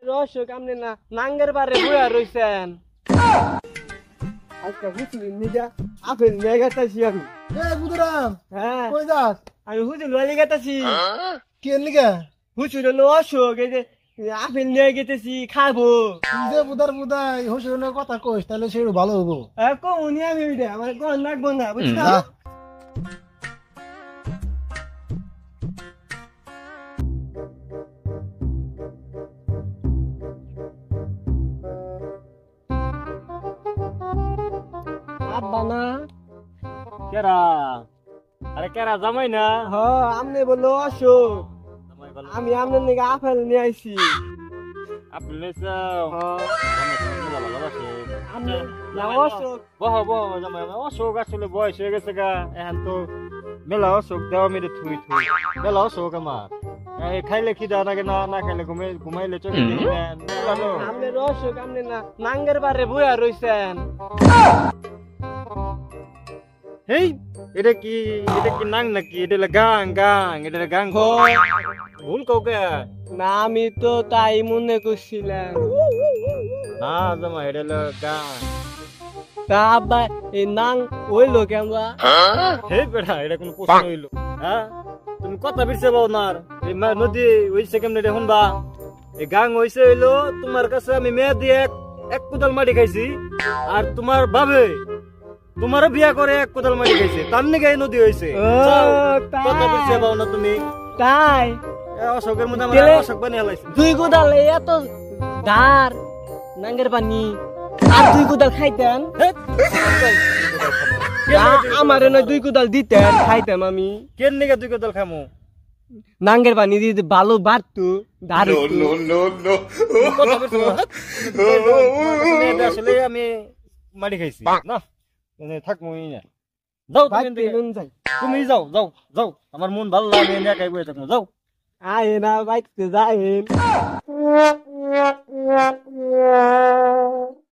রসক আপনি না নাঙ্গের বারে বইয়া রইছেন আজকে বুঝলি নিজা আপেল নিয়ে গেতাছি আমি বুধরাম হ্যাঁ কই যাস আমি হুজুর লয়ে গেতাছি কেন লিগা হুজুর হলো অসুখ এই যে আপেল নিয়ে গেতেছি খাবো তুই যে বুধাই হোসেনের কথা কইস তাহলে সেটা ভালো হবো কমনি আমি ওইটা আমার কোন লাগবো না বুঝলি আব্বা না কেরা আরে কেরা জামাই না হ আমনে বললো অসুখ আমি আমনের নিকে আপেল নিয়ে আইছি আপনি লেসাও আমনে না অসুখ বহ জামাই অসুখ আসলে বয়স হয়ে গেছে গা এখন তো মেলা অসুখ দেওয়া মেরে থুই মেলা অসুখ আমার খাইলে খিদা নাগে না খাইলে ঘুমাইলে চোখে আমনে অসুখ আমনে না নাঙ্গের বারে বইয়া রইছেন হেই এটা কি নাং নাকি এটা গাং এটা গাং ভুল কাউকে না আমি তো তাই মনে করছিলাম না জামা এটা গাং তা আব্বা এই নাং হইলো কেমন হে বেটা এটা কোন প্রশ্ন হইলো হ্যাঁ তুমি কথা বিরছে বাও না এই নদী হইছে কেমনে দেখুন বা এই গাং হইছে হইলো তোমার কাছে আমি মেয়ে দিয়ে এক কোদাল মাটি খাইছি আর তোমার বাবে তোমারও বিয়া করে এক কোদাল মাটি খাইছে তার নাকি এই নদী হইছে কথা বিরছে বাও না তুমি তাই অশোকের মধ্যে আমার অশোক বানিয়ে হালাইছে দুই কোদাল এত ধার নাঙ্গের পানি আর দুই কোদাল খাইতেন আমার নয় দুই কোদাল দিতেন খাইতাম আমি কেন নিকে দুই কোদাল খামু নাঙ্গের পানি দিয়ে ভালো বাড়তো ধার আসলে আমি মাটি খাইছি না থাকবো না যাও তুমি যাও আমার মন ভালো লাগে একাই বসে থাকবো যাও আয় না বাইতে যাই